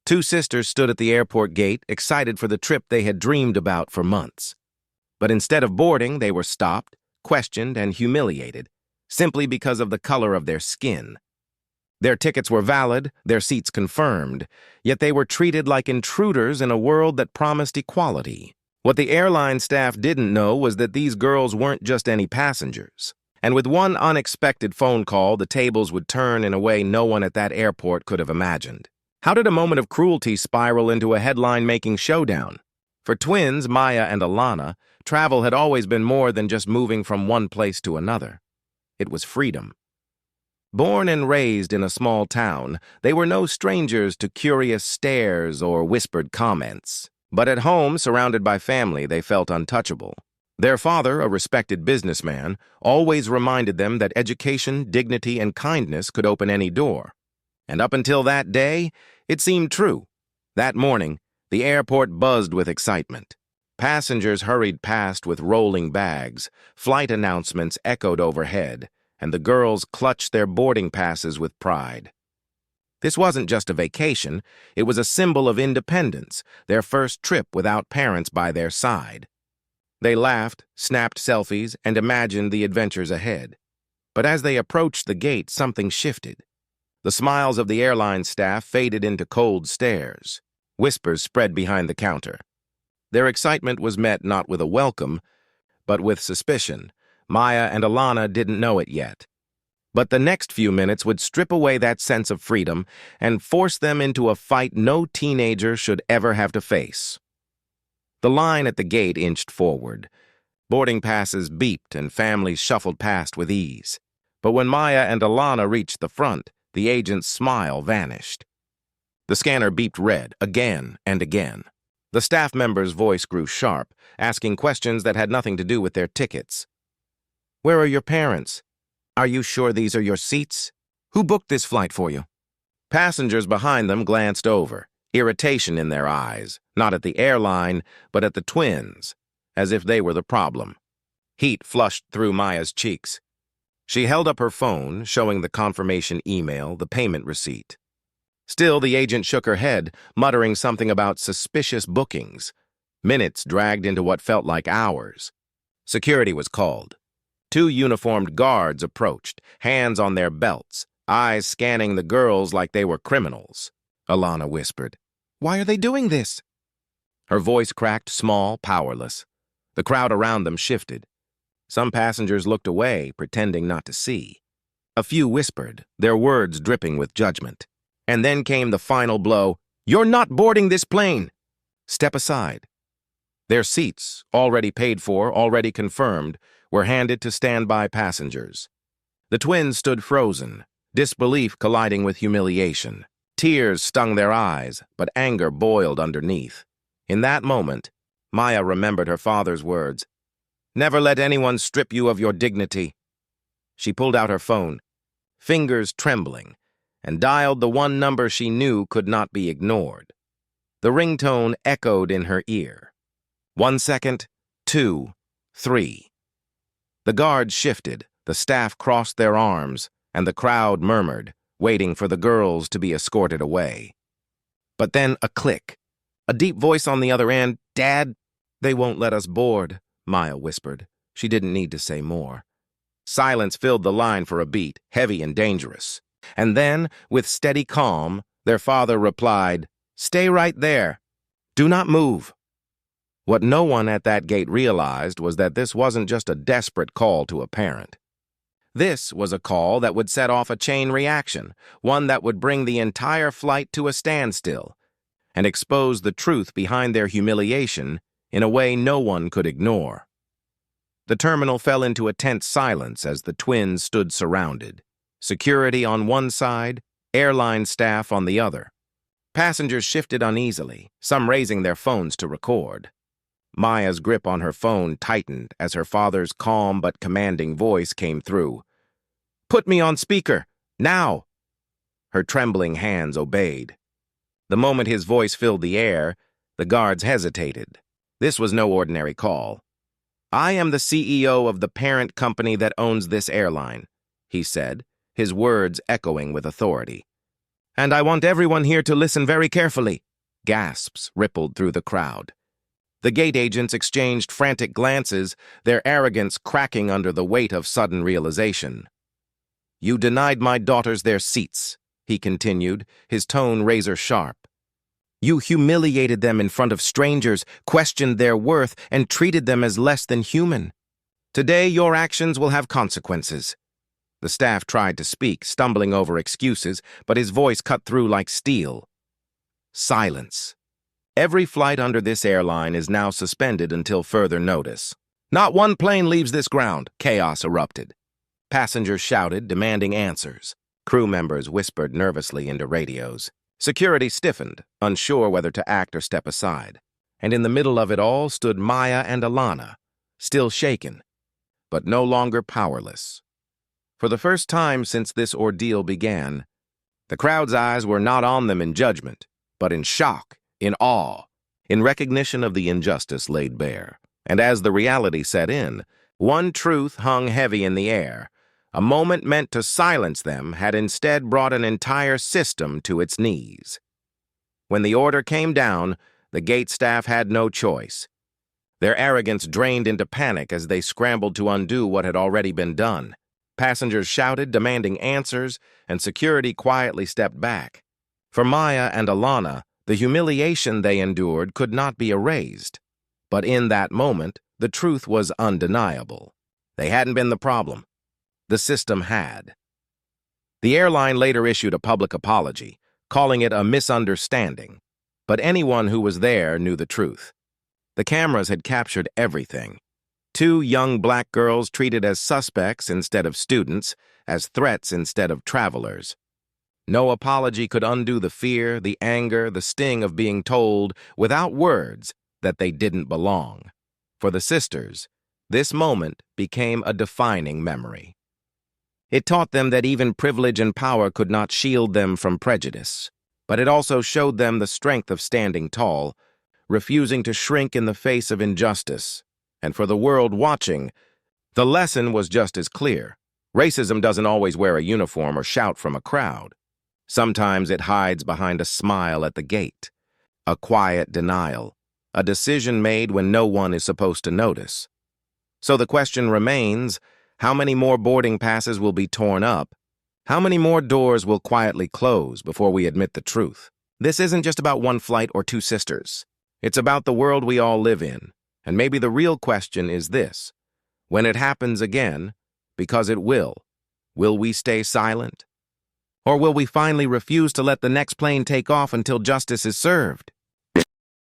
Two sisters stood at the airport gate, excited for the trip they had dreamed about for months. But instead of boarding, they were stopped, questioned, and humiliated, simply because of the color of their skin. Their tickets were valid, their seats confirmed, yet they were treated like intruders in a world that promised equality. What the airline staff didn't know was that these girls weren't just any passengers. And with one unexpected phone call, the tables would turn in a way no one at that airport could have imagined. How did a moment of cruelty spiral into a headline-making showdown? For twins, Maya and Alana, travel had always been more than just moving from one place to another. It was freedom. Born and raised in a small town, they were no strangers to curious stares or whispered comments. But at home, surrounded by family, they felt untouchable. Their father, a respected businessman, always reminded them that education, dignity, and kindness could open any door. And up until that day, it seemed true. That morning, the airport buzzed with excitement. Passengers hurried past with rolling bags, flight announcements echoed overhead, and the girls clutched their boarding passes with pride. This wasn't just a vacation, it was a symbol of independence, their first trip without parents by their side. They laughed, snapped selfies, and imagined the adventures ahead. But as they approached the gate, something shifted. The smiles of the airline staff faded into cold stares. Whispers spread behind the counter. Their excitement was met not with a welcome, but with suspicion. Maya and Alana didn't know it yet. But the next few minutes would strip away that sense of freedom and force them into a fight no teenager should ever have to face. The line at the gate inched forward. Boarding passes beeped and families shuffled past with ease. But when Maya and Alana reached the front, the agent's smile vanished. The scanner beeped red again and again. The staff member's voice grew sharp, asking questions that had nothing to do with their tickets. "Where are your parents? Are you sure these are your seats? Who booked this flight for you?" Passengers behind them glanced over, irritation in their eyes, not at the airline, but at the twins, as if they were the problem. Heat flushed through Maya's cheeks. She held up her phone, showing the confirmation email, the payment receipt. Still, the agent shook her head, muttering something about suspicious bookings. Minutes dragged into what felt like hours. Security was called. Two uniformed guards approached, hands on their belts, eyes scanning the girls like they were criminals. Alana whispered, "Why are they doing this?" Her voice cracked, small, powerless. The crowd around them shifted. Some passengers looked away, pretending not to see. A few whispered, their words dripping with judgment. And then came the final blow. "You're not boarding this plane!" "Step aside." Their seats, already paid for, already confirmed, were handed to standby passengers. The twins stood frozen, disbelief colliding with humiliation. Tears stung their eyes, but anger boiled underneath. In that moment, Maya remembered her father's words, "Never let anyone strip you of your dignity." She pulled out her phone, fingers trembling, and dialed the one number she knew could not be ignored. The ringtone echoed in her ear. 1 second, 2, 3. The guards shifted, the staff crossed their arms, and the crowd murmured, waiting for the girls to be escorted away. But then a click. A deep voice on the other end, "Dad, they won't let us board," Maya whispered. She didn't need to say more. Silence filled the line for a beat, heavy and dangerous. And then, with steady calm, their father replied, "Stay right there. Do not move." What no one at that gate realized was that this wasn't just a desperate call to a parent. This was a call that would set off a chain reaction, one that would bring the entire flight to a standstill and expose the truth behind their humiliation in a way no one could ignore. The terminal fell into a tense silence as the twins stood surrounded. Security on one side, airline staff on the other. Passengers shifted uneasily, some raising their phones to record. Maya's grip on her phone tightened as her father's calm but commanding voice came through. "Put me on speaker, now!" Her trembling hands obeyed. The moment his voice filled the air, the guards hesitated. This was no ordinary call. "I am the CEO of the parent company that owns this airline," he said, his words echoing with authority. And I want everyone here to listen very carefully. Gasps rippled through the crowd. The gate agents exchanged frantic glances, their arrogance cracking under the weight of sudden realization. You denied my daughters their seats, he continued, his tone razor-sharp. You humiliated them in front of strangers, questioned their worth, and treated them as less than human. Today, your actions will have consequences. The staff tried to speak, stumbling over excuses, but his voice cut through like steel. Silence. Every flight under this airline is now suspended until further notice. Not one plane leaves this ground, chaos erupted. Passengers shouted, demanding answers. Crew members whispered nervously into radios. Security stiffened, unsure whether to act or step aside. And in the middle of it all stood Maya and Alana, still shaken, but no longer powerless. For the first time since this ordeal began, the crowd's eyes were not on them in judgment, but in shock, in awe, in recognition of the injustice laid bare. And as the reality set in, one truth hung heavy in the air. A moment meant to silence them had instead brought an entire system to its knees. When the order came down, the gate staff had no choice. Their arrogance drained into panic as they scrambled to undo what had already been done. Passengers shouted, demanding answers, and security quietly stepped back. For Maya and Alana, the humiliation they endured could not be erased. But in that moment, the truth was undeniable. They hadn't been the problem. The system had. The airline later issued a public apology, calling it a misunderstanding. But anyone who was there knew the truth. The cameras had captured everything. 2 young black girls treated as suspects instead of students, as threats instead of travelers. No apology could undo the fear, the anger, the sting of being told, without words, that they didn't belong. For the sisters, this moment became a defining memory. It taught them that even privilege and power could not shield them from prejudice, but it also showed them the strength of standing tall, refusing to shrink in the face of injustice. And for the world watching, the lesson was just as clear. Racism doesn't always wear a uniform or shout from a crowd. Sometimes it hides behind a smile at the gate, a quiet denial, a decision made when no one is supposed to notice. So the question remains, how many more boarding passes will be torn up? How many more doors will quietly close before we admit the truth? This isn't just about one flight or 2 sisters. It's about the world we all live in. And maybe the real question is this: when it happens again, because it will we stay silent? Or will we finally refuse to let the next plane take off until justice is served?